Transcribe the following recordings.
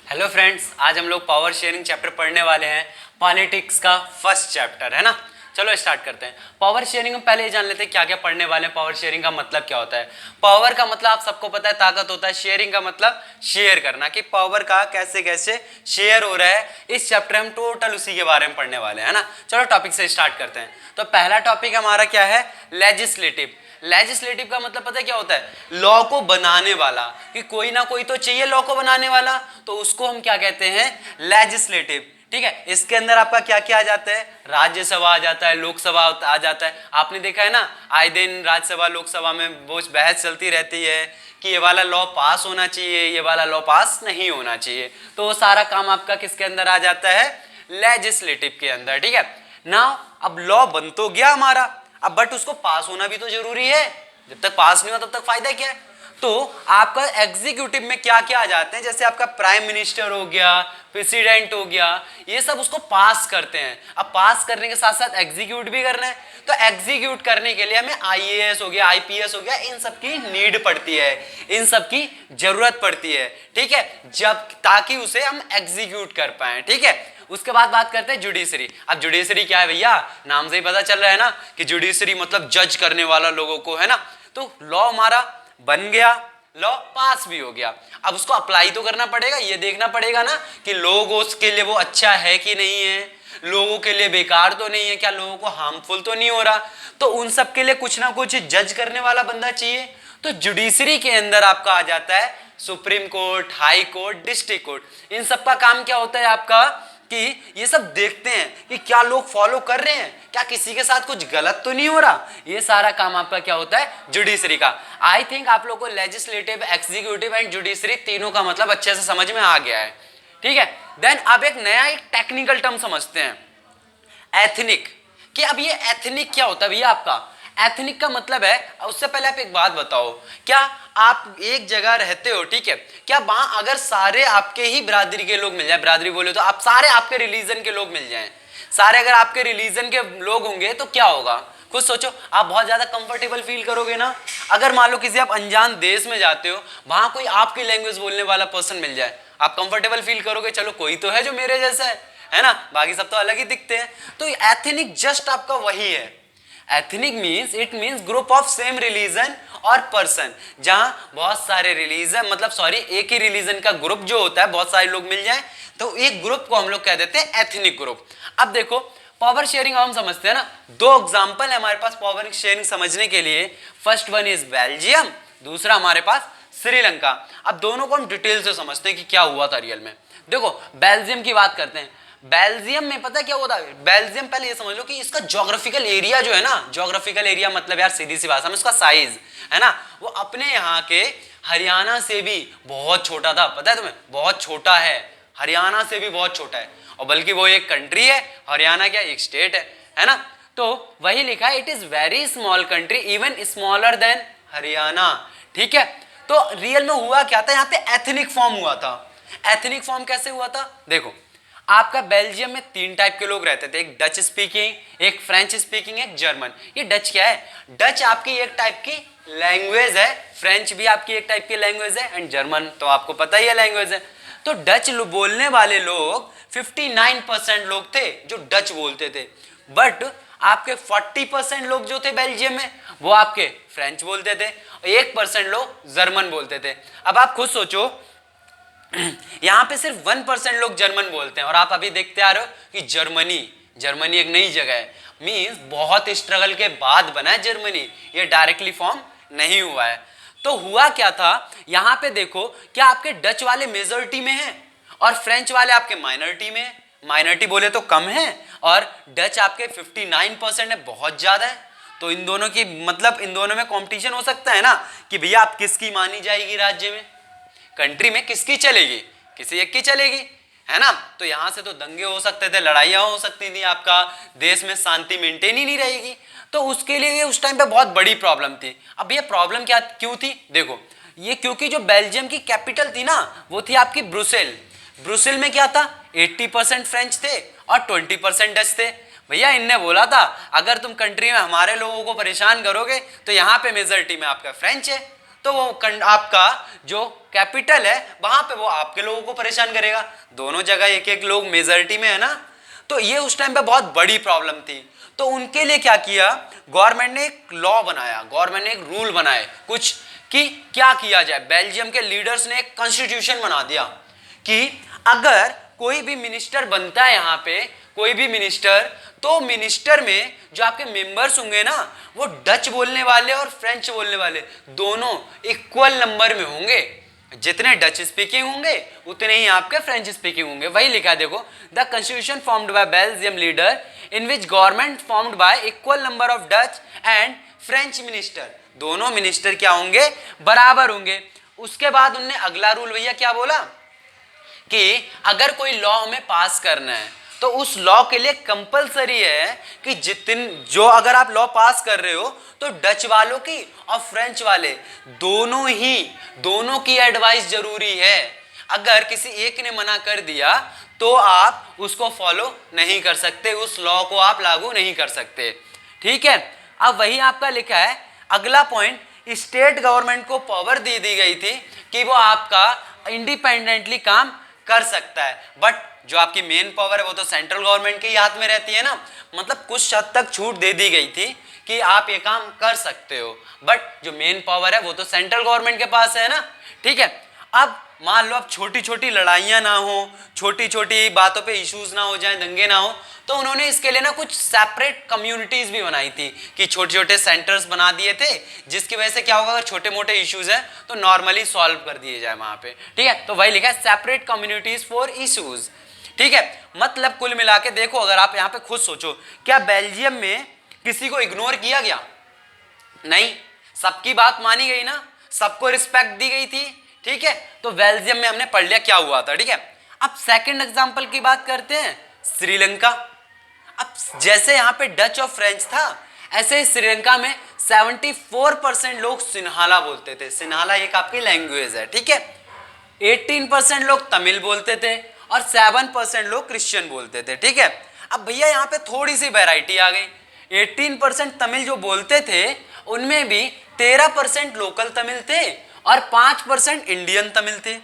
Hello friends, आज हम लोग पावर शेयरिंग चैप्टर पढ़ने वाले हैं। पॉलिटिक्स का फर्स्ट चैप्टर है ना। चलो स्टार्ट करते हैं। पावर शेयरिंग में पहले ये जान लेते हैं क्या क्या पढ़ने वाले हैं। पावर शेयरिंग का मतलब क्या होता है। पावर का मतलब आप सबको पता है ताकत होता है। शेयरिंग का मतलब शेयर करना, कि पावर का कैसे कैसे शेयर हो रहा है। इस चैप्टर में हम टोटल उसी के बारे में पढ़ने वाले हैं ना। चलो टॉपिक से स्टार्ट करते हैं। तो पहला टॉपिक हमारा क्या है, लेजिस्लेटिव। लेजिस्लेटिव का मतलब पता है क्या होता है, लॉ को बनाने वाला, कि कोई ना कोई तो चाहिए लॉ को बनाने वाला, तो उसको हम क्या कहते हैं, लेजिस्लेटिव। ठीक है, इसके अंदर आपका क्या क्या आ जाता है, राज्यसभा आ जाता है, लोकसभा आ जाता है। आपने देखा है ना, आए दिन राज्यसभा लोकसभा में वो बहस चलती रहती है कि ये वाला लॉ पास होना चाहिए, ये वाला लॉ पास नहीं होना चाहिए। तो वो सारा काम आपका किसके अंदर आ जाता है, लेजिस्लेटिव के अंदर। ठीक है ना। अब लॉ बन तो गया हमारा, अब बट उसको पास होना भी तो जरूरी है। जब तक पास नहीं हुआ तब तक फायदा क्या है। तो आपका एग्जीक्यूटिव में क्या क्या आ जाते हैं, जैसे आपका प्राइम मिनिस्टर हो गया, प्रेसिडेंट हो गया, ये सब उसको पास करते हैं। अब पास करने के साथ साथ एग्जीक्यूट भी करना है। तो एग्जीक्यूट करने के लिए हमें आईएएस हो गया, आईपीएस हो गया, इन सब की नीड पड़ती है, इन सब की जरूरत पड़ती है। ठीक है, जब ताकि उसे हम एग्जीक्यूट कर पाए। ठीक है, उसके बाद बात करते हैं जुडिशरी। अब जुडिशरी क्या है भैया, नाम से ही पता चल रहा है ना कि जुडिशरी मतलब जज करने वाला लोगों को, है ना। तो लॉ हमारा बन गया, लॉ पास भी हो गया। अब उसको अप्लाई तो करना पड़ेगा, ये देखना पड़ेगा ना कि लोगों के लिए वो अच्छा है कि नहीं है, लोगों के लिए बेकार तो नहीं है, क्या लोगों को हार्मफुल तो नहीं हो रहा। तो उन सब के लिए कुछ ना कुछ जज करने वाला बंदा चाहिए। तो जुडिशरी के अंदर आपका आ जाता है supreme court, high court, district court. इन सब का काम क्या होता है आपका, कि ये सब देखते हैं कि क्या लोग फॉलो कर रहे हैं, क्या किसी के साथ कुछ गलत तो नहीं हो रहा। ये सारा काम आपका क्या होता है, जुडिशरी का। आई थिंक आप लोग को लेजिस्लेटिव, एग्जीक्यूटिव एंड जुडिशरी तीनों का मतलब अच्छे से समझ में आ गया है। ठीक है, देन अब एक नया एक टेक्निकल टर्म समझते हैं, एथनिक। कि अब ये एथनिक क्या होता है भैया आपका। एथनिक का मतलब है, उससे पहले आप एक बात बताओ, क्या आप एक जगह रहते हो, ठीक है, क्या वहां अगर सारे आपके ही बिरादरी के लोग मिल जाए, बिरादरी बोले तो आप सारे आपके रिलीजन के लोग मिल जाएं, सारे अगर आपके रिलीजन के लोग होंगे तो क्या होगा, खुद सोचो। आप बहुत ज्यादा कंफर्टेबल फील करोगे ना। अगर मान लो किसी आप अनजान देश में जाते हो, वहां कोई आपकी लैंग्वेज बोलने वाला पर्सन मिल जाए, आप कंफर्टेबल फील करोगे, चलो कोई तो है जो मेरे जैसा है ना, बाकी सब तो अलग ही दिखते हैं। तो एथनिक जस्ट आपका वही है। Ethnic means, it means group of same religion और पर्सन, जहां बहुत सारे रिलीजन, मतलब सॉरी, एक ही रिलीजन का ग्रुप जो होता है, बहुत सारे लोग मिल जाएं, तो एक ग्रुप को हम लोग कह देते हैं एथनिक ग्रुप। अब देखो पावर शेयरिंग हम समझते हैं ना, दो एग्जांपल है हमारे पास पावर शेयरिंग समझने के लिए। फर्स्ट वन इज बेल्जियम, दूसरा हमारे पास श्रीलंका। अब दोनों को हम डिटेल से समझते हैं कि क्या हुआ था रियल में। देखो बेल्जियम की बात करते हैं। बेल्जियम में पता क्या होता है, बेल्जियम पहले ये समझ लो कि इसका ज्योग्राफिकल एरिया जो है ना, ज्योग्राफिकल एरिया मतलब यार सीधी सी भाषा में उसका साइज है ना, वो अपने यहाँ के हरियाणा से भी बहुत छोटा था। पता है तुम्हें, बहुत छोटा है, हरियाणा से भी बहुत छोटा है। और बल्कि वो एक कंट्री है, हरियाणा क्या एक स्टेट है ना। तो वही लिखा है, it is very small country, even smaller than Haryana. ठीक है, तो रियल में हुआ क्या था, यहाँ पे एथनिक फॉर्म हुआ था। एथनिक फॉर्म कैसे हुआ था, देखो आपका बेल्जियम में तीन टाइप के लोग रहते थे, एक डच स्पीकिंग, एक फ्रेंच स्पीकिंग, एक जर्मन। ये डच क्या है, डच आपकी एक टाइप की लैंग्वेज है, फ्रेंच भी आपकी एक टाइप की लैंग्वेज है, एंड जर्मन तो आपको पता ही है लैंग्वेज है। तो डच बोलने वाले लोग 59% लोग थे जो डच बोलते थे, बट आपके 40% लोग जो थे बेल्जियम में वो आपके फ्रेंच बोलते थे, 1% लोग जर्मन बोलते थे। अब आप खुद सोचो, यहां पे सिर्फ 1% लोग जर्मन बोलते हैं, और आप अभी देखते आ रहे हो कि जर्मनी एक नई जगह है, मींस बहुत स्ट्रगल के बाद बना है जर्मनी, ये डायरेक्टली फॉर्म नहीं हुआ है। तो हुआ क्या था, यहां पे देखो, क्या आपके डच वाले मेजॉरिटी में हैं और फ्रेंच वाले आपके माइनॉरिटी में हैं। माइनॉरिटी बोले तो कम है, और डच आपके 59% है, बहुत ज्यादा है। तो इन दोनों की मतलब इन दोनों में कंपटीशन हो सकता है ना, कि भैया आप किसकी मानी जाएगी राज्य में, कंट्री में किसकी चलेगी, किसी एक की चलेगी, है ना। तो यहां से तो दंगे हो सकते थे, लड़ाइयां हो सकती थी, आपका देश में शांति मेंटेन ही नहीं रहेगी। तो उसके लिए उस टाइम पे बहुत बड़ी प्रॉब्लम थी। अब ये प्रॉब्लम क्या क्यों थी, देखो ये क्योंकि जो बेल्जियम की कैपिटल थी ना, वो थी आपकी ब्रुसेल। ब्रुसेल में क्या था, 80% फ्रेंच थे और 20% डच थे। भैया इनने बोला था अगर तुम कंट्री में हमारे लोगों को परेशान करोगे तो यहाँ पे मेजॉरिटी में आपका फ्रेंच है, तो वो आपका जो कैपिटल है वहां पे वो आपके लोगों को परेशान करेगा। दोनों जगह एक एक लोग मेजॉरिटी में है ना, तो ये उस टाइम पे बहुत बड़ी प्रॉब्लम थी। तो उनके लिए क्या किया, गवर्नमेंट ने एक लॉ बनाया, गवर्नमेंट ने एक रूल बनाए कुछ कि क्या किया जाए। बेल्जियम के लीडर्स ने एक कॉन्स्टिट्यूशन बना दिया कि अगर कोई भी मिनिस्टर बनता है यहाँ पे, कोई भी मिनिस्टर, तो मिनिस्टर में जो आपके मेंबर्स होंगे ना वो डच बोलने वाले और फ्रेंच बोलने वाले दोनों इक्वल नंबर में होंगे। जितने डच स्पीकिंग होंगे उतने ही आपके फ्रेंच स्पीकिंग होंगे। वही लिखा है देखो, the constitution formed by Belgium leader in which government formed y equal number of Dutch and French minister, दोनों मिनिस्टर क्या होंगे, बराबर होंगे। उसके बाद उनने अगला रूल भैया क्या बोला कि अगर कोई लॉ हमें पास करना है तो उस लॉ के लिए कंपलसरी है कि जो अगर आप लॉ पास कर रहे हो तो डच वालों की और फ्रेंच वाले दोनों की एडवाइस जरूरी है। अगर किसी एक ने मना कर दिया तो आप उसको फॉलो नहीं कर सकते, उस लॉ को आप लागू नहीं कर सकते। ठीक है, अब वही आपका लिखा है अगला पॉइंट, स्टेट गवर्नमेंट को पावर दे दी गई थी कि वो आपका इंडिपेंडेंटली काम कर सकता है, बट जो आपकी मेन पावर है वो तो सेंट्रल गवर्नमेंट के ही हाथ में रहती है ना। मतलब कुछ हद तक छूट दे दी गई थी कि आप ये काम कर सकते हो, बट जो मेन पावर है वो तो सेंट्रल गवर्नमेंट के पास है ना। ठीक है, अब मान लो अब छोटी छोटी लड़ाइयाँ ना हो, छोटी छोटी बातों पे इश्यूज ना हो जाए, दंगे ना हो, तो उन्होंने इसके लिए ना कुछ सेपरेट कम्युनिटीज भी बनाई थी कि छोटे छोटे सेंटर्स बना दिए थे, जिसकी वजह से क्या होगा, अगर छोटे मोटे इश्यूज हैं तो नॉर्मली सॉल्व कर दिए जाए वहां पे। ठीक है, तो वही लिखा है सेपरेट कम्युनिटीज फॉर इश्यूज। ठीक है, मतलब कुल मिला के देखो, अगर आप यहाँ पे खुद सोचो, क्या बेल्जियम में किसी को इग्नोर किया गया? नहीं, सबकी बात मानी गई ना, सबको रिस्पेक्ट दी गई थी। ठीक है, तो बेल्जियम में हमने पढ़ लिया क्या हुआ था। ठीक है, अब सेकंड एग्जांपल की बात करते हैं, श्रीलंका। अब जैसे यहाँ पे डच और फ्रेंच था, ऐसे ही श्रीलंका में 74% लोग सिन्हाला बोलते थे। सिन्हाला एक आपकी लैंग्वेज है। ठीक है, 18% लोग तमिल बोलते थे और 7% लोग क्रिश्चियन बोलते थे। ठीक है, अब भैया यहाँ पे थोड़ी सी वैरायटी आ गई। 18% तमिल जो बोलते थे उनमें भी 13% लोकल तमिल थे और 5% इंडियन तमिल थे।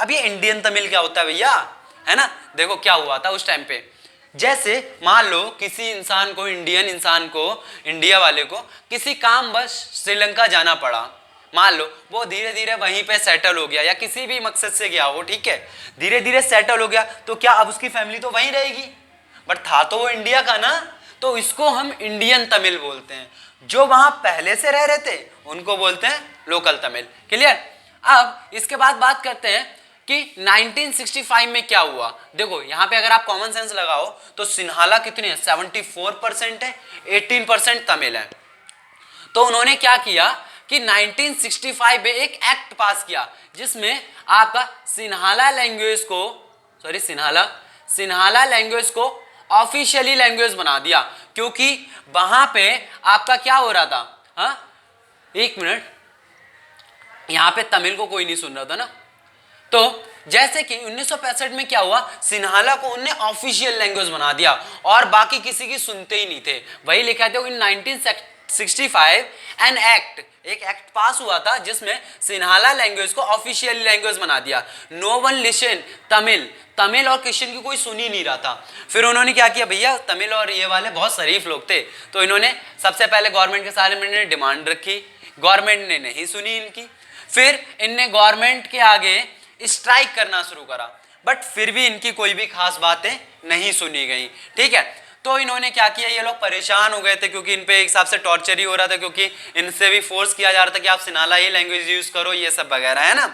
अब ये इंडियन तमिल क्या होता है भैया, है ना? देखो क्या हुआ था उस टाइम पे, जैसे मान लो किसी इंसान को, इंडियन इंसान को, इंडिया वाले को किसी काम बस श्रीलंका जाना पड़ा, मान लो वो धीरे धीरे वहीं पे सेटल हो गया या किसी भी मकसद से गया हो। ठीक है, धीरे धीरे सेटल हो गया, तो क्या अब उसकी फैमिली तो वहीं रहेगी, बट था तो वो इंडिया का ना, तो इसको हम इंडियन तमिल बोलते हैं। जो वहां पहले से रह रहे थे उनको बोलते हैं लोकल तमिल। क्लियर? अब इसके बाद बात करते हैं कि 1965 में क्या हुआ। देखो यहाँ पे अगर आप कॉमन सेंस लगाओ तो सिन्हाला कितने हैं, 74% है, 18% तमिल है। तो उन्होंने क्या किया कि 1965 में एक एक्ट पास किया जिसमें आपका सिन्हाला लैंग्वेज को ऑफिशियली लैंग्वेज बना दिया, क्योंकि वहां पे आपका क्या हो रहा था, हाँ एक मिनट, यहां पे तमिल को कोई नहीं सुन रहा था ना। तो जैसे कि 1965 में क्या हुआ, सिन्हाला को उन्होंने ऑफिशियल लैंग्वेज बना दिया और बाकी किसी की सुनते ही नहीं थे। वही लिखा था इन 1965 एक एक्ट पास हुआ था जिसमें सिन्हाला लैंग्वेज को ऑफिशियल लैंग्वेज बना दिया। नो वन लिसन तमिल और क्रिश्चियन की कोई सुन ही नहीं रहा था। फिर उन्होंने क्या किया भैया, तमिल और ये वाले बहुत शरीफ लोग थे, तो इन्होंने सबसे पहले गवर्नमेंट के सामने डिमांड रखी, गवर्नमेंट ने नहीं सुनी इनकी। फिर इनने गवर्नमेंट के आगे स्ट्राइक करना शुरू करा, बट फिर भी इनकी कोई भी खास बातें नहीं सुनी गई। ठीक है, तो इन्होंने क्या किया, ये लोग परेशान हो गए थे क्योंकि इन पे एक हिसाब से टॉर्चर ही हो रहा था, क्योंकि इनसे भी फोर्स किया जा रहा था कि आप सिन्हाला ही लैंग्वेज यूज करो, ये सब वगैरह, है ना।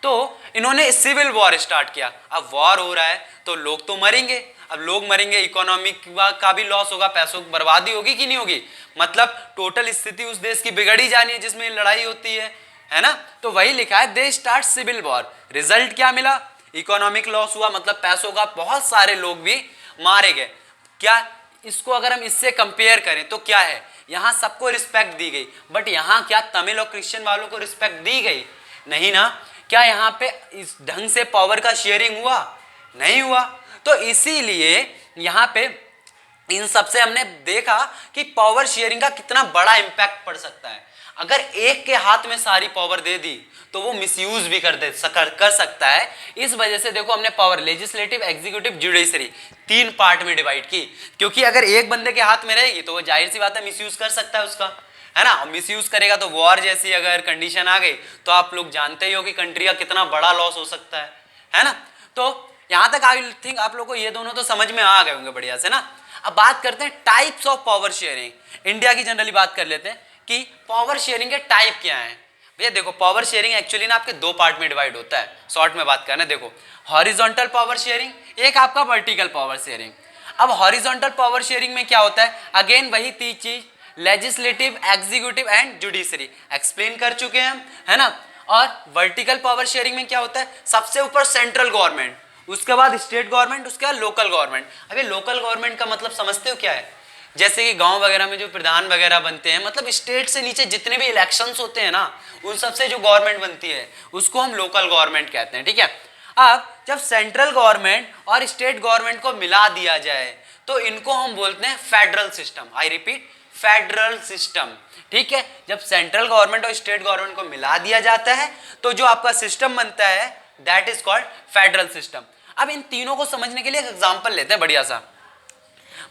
तो इन्होंने सिविल वॉर स्टार्ट किया। अब वॉर हो रहा है तो लोग तो मरेंगे, अब लोग मरेंगे, इकोनॉमिक का भी लॉस होगा, पैसों की बर्बादी होगी कि नहीं होगी, मतलब टोटल स्थिति उस देश की बिगड़ ही जानी है जिसमें लड़ाई होती है ना। तो वही लिखा है they start civil war. Result क्या मिला, इकोनॉमिक लॉस हुआ, मतलब पैसों का, बहुत सारे लोग भी मारे गए। क्या इसको अगर हम इससे कंपेयर करें तो क्या है, यहाँ सबको रिस्पेक्ट दी गई, बट यहाँ क्या तमिल और क्रिश्चियन वालों को रिस्पेक्ट दी गई? नहीं ना। क्या यहाँ पे इस ढंग से पावर का शेयरिंग हुआ? नहीं हुआ। तो इसीलिए यहाँ पे इन सबसे हमने देखा कि पावर शेयरिंग का कितना बड़ा इंपैक्ट पड़ सकता है। अगर एक के हाथ में सारी पावर दे दी तो वो मिसयूज भी कर सकता है। इस वजह से देखो हमने power legislative, executive, judiciary 3 part में डिवाइड की, क्योंकि अगर एक बंदे के हाथ में रहेगी तो वो जाहिर सी बात है मिसयूज कर सकता है उसका, है ना। मिसयूज करेगा तो वॉर जैसी अगर कंडीशन आ गई तो आप लोग जानते ही हो कि कंट्री का कितना बड़ा लॉस हो सकता है ना। तो यहां तक आई थिंक आप लोग को ये दोनों तो समझ में आ गए होंगे बढ़िया से ना। अब बात करते हैं types of power sharing. India की जनरली बात कर लेते हैं कि पावर शेयरिंग के टाइप क्या हैं। भैया देखो पावर शेयरिंग एक्चुअली ना आपके 2 पार्ट में डिवाइड होता है, शॉर्ट में बात करना। देखो हॉरिजॉन्टल पावर शेयरिंग, एक आपका वर्टिकल पावर शेयरिंग। अब हॉरिजॉन्टल पावर शेयरिंग में क्या होता है, अगेन वही 3 चीज, legislative, executive and judiciary, explain कर चुके हैं हम, है ना। और वर्टिकल पावर शेयरिंग में क्या होता है, सबसे ऊपर सेंट्रल गवर्नमेंट, उसके बाद स्टेट गवर्नमेंट, उसके बाद लोकल गवर्नमेंट। अभी लोकल गवर्नमेंट का मतलब समझते हो क्या है, जैसे कि गांव वगैरह में जो प्रधान वगैरह बनते हैं, मतलब स्टेट से नीचे जितने भी इलेक्शंस होते हैं ना, उन सबसे जो गवर्नमेंट बनती है उसको हम लोकल गवर्नमेंट कहते हैं, ठीक है। अब जब सेंट्रल गवर्नमेंट और स्टेट गवर्नमेंट को मिला दिया जाए तो इनको हम बोलते हैं federal system. I repeat, federal system, ठीक है। जब सेंट्रल गवर्नमेंट और स्टेट गवर्नमेंट को मिला दिया जाता है तो जो आपका सिस्टम बनता है that is called federal system. अब इन तीनों को समझने के लिए एक एग्जांपल लेते हैं बढ़िया सा।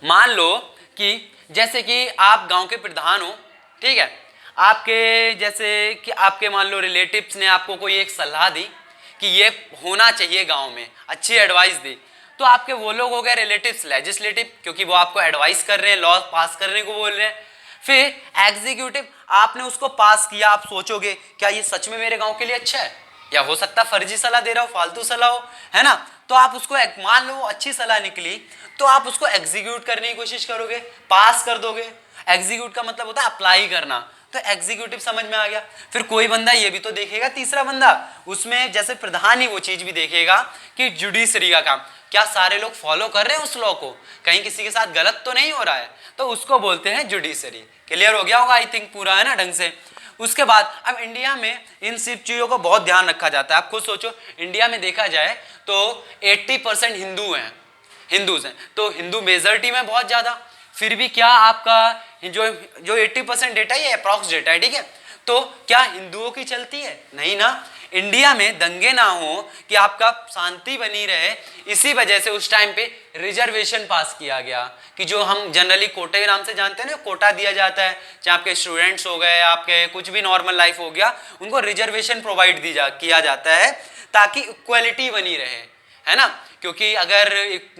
मान लो कि जैसे कि आप गांव के प्रधान हो, ठीक है, आपके जैसे कि आपके मान लो रिलेटिव्स ने आपको कोई एक सलाह दी कि ये होना चाहिए गांव में, अच्छी एडवाइस दी, तो आपके वो लोग हो गए रिलेटिव्स लेजिस्लेटिव, क्योंकि वो आपको एडवाइस कर रहे हैं, लॉ पास करने को बोल रहे हैं। फिर एग्जीक्यूटिव, आपने उसको पास किया, आप सोचोगे क्या ये सच में मेरे गांव के लिए अच्छा है, या हो सकता फर्जी सलाह दे रहा हो, फालतू सलाह हो, है ना। तो आप उसको मान लो अच्छी सलाह निकली तो आप उसको एग्जीक्यूट करने की कोशिश करोगे, पास कर दोगे। एग्जीक्यूट का मतलब होता है अप्लाई करना, तो एग्जीक्यूटिव समझ में आ गया। फिर कोई बंदा ये भी तो देखेगा, तीसरा बंदा उसमें जैसे प्रधान ही वो चीज भी देखेगा कि जुडिशरी का काम, क्या सारे लोग फॉलो कर रहे हैं उस लॉ को, कहीं किसी के साथ गलत तो नहीं हो रहा है, तो उसको बोलते हैं जुडिशरी। क्लियर हो गया होगा आई थिंक पूरा, है ना ढंग से। उसके बाद अब इंडिया में इन सब चीज़ों को बहुत ध्यान रखा जाता है। आप खुद सोचो, इंडिया में देखा जाए तो 80% हिंदूज हैं, तो हिंदू मेजॉरिटी में बहुत ज़्यादा। फिर भी क्या आपका जो 80% डेटा ये अप्रॉक्स डेटा है, ठीक है, तो क्या हिंदुओं की चलती है? नहीं ना। इंडिया में दंगे ना हो कि आपका शांति बनी रहे, इसी वजह से उस टाइम पे रिजर्वेशन पास किया गया कि जो हम जनरली कोटे के नाम से जानते हैं ना, कोटा दिया जाता है, चाहे आपके स्टूडेंट्स हो गए, आपके कुछ भी नॉर्मल लाइफ हो गया, उनको रिजर्वेशन प्रोवाइड किया जाता है ताकि इक्वलिटी बनी रहे, है ना। क्योंकि अगर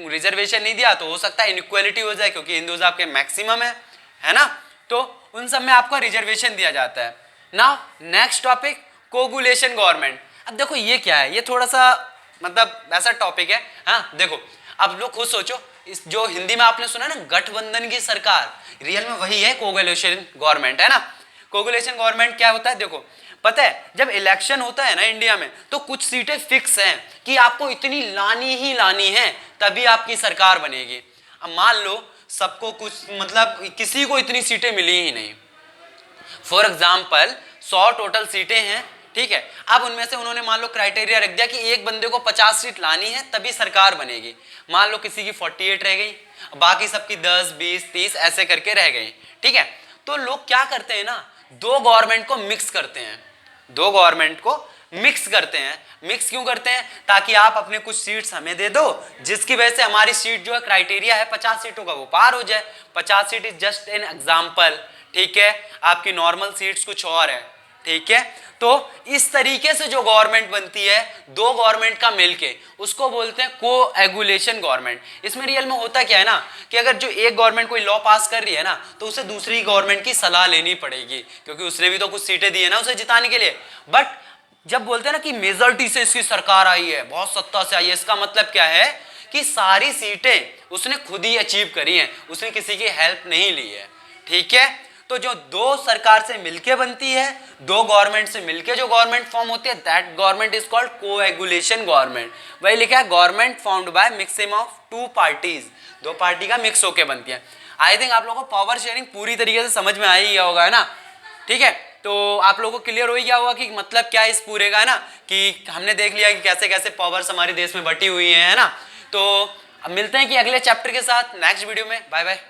रिजर्वेशन नहीं दिया तो हो सकता है इनइक्वालिटी हो जाए, क्योंकि हिंदूज आपके मैक्सिमम है ना। तो उन सब में आपको रिजर्वेशन दिया जाता है। Now next topic, coagulation government. अब देखो ये क्या है, ये थोड़ा सा मतलब ऐसा टॉपिक है। हाँ देखो, अब लोग खुद सोचो, इस जो हिंदी में आपने सुना ना गठबंधन की सरकार, रियल में वही है कोगुलेशन गवर्नमेंट, है ना। कोगुलेशन गवर्नमेंट क्या होता है, देखो पता है जब इलेक्शन होता है ना इंडिया में, तो कुछ सीटें फिक्स हैं कि आपको इतनी लानी ही लानी है तभी आपकी सरकार बनेगी। अब मान लो सबको कुछ मतलब किसी को इतनी सीटें मिली ही नहीं, फॉर एग्जाम्पल 100 टोटल सीटें हैं, ठीक है। अब उनमें से उन्होंने मान लो क्राइटेरिया रख दिया कि एक बंदे को 50 सीट लानी है तभी सरकार बनेगी। मान लो किसी की 48 रह गई, बाकी सबकी 10, 20, 30 ऐसे करके रह गई, ठीक है। तो लोग क्या करते हैं ना, दो गवर्नमेंट को मिक्स करते हैं, दो गवर्नमेंट को मिक्स करते हैं। मिक्स क्यों करते हैं? ताकि आप अपने कुछ सीट्स हमें दे दो, जिसकी वजह से हमारी सीट जो है क्राइटेरिया है 50 सीटों का वो पार हो जाए। 50 seat is just an example, ठीक है। आपकी नॉर्मल सीट्स कुछ और है, ठीक है। तो इस तरीके से जो गवर्नमेंट बनती है दो गवर्नमेंट का मिलके, उसको बोलते हैं कोएगुलेशन गवर्नमेंट। इसमें रियल में होता क्या है ना कि अगर जो एक गवर्नमेंट कोई लॉ पास कर रही है ना, तो उसे दूसरी गवर्नमेंट की सलाह लेनी पड़ेगी, क्योंकि उसने भी तो कुछ सीटें दी है ना उसे जिताने के लिए। बट जब बोलते हैं ना कि मेजॉरिटी से इसकी सरकार आई है, बहुत सत्ता से आई है, इसका मतलब क्या है कि सारी सीटें उसने खुद ही अचीव करी हैं, उसने किसी की हेल्प नहीं ली है, ठीक है। तो जो दो सरकार से मिलके बनती है, दो गवर्नमेंट से मिलके जो गवर्नमेंट फॉर्म होती है, that government is called coagulation government. वही लिखा है government formed by mixing of two parties, दो पार्टी का मिक्स होके बनती है। आई थिंक आप लोगों को पावर शेयरिंग पूरी तरीके से समझ में आ ही गया होगा, है ना, ठीक है। तो आप लोगों को क्लियर हो ही गया होगा कि मतलब क्या है इस पूरे का, है ना, कि हमने देख लिया कि कैसे कैसे पावर्स हमारे देश में बटी हुई है ना। तो अब मिलते हैं कि अगले चैप्टर के साथ नेक्स्ट वीडियो में। Bye bye.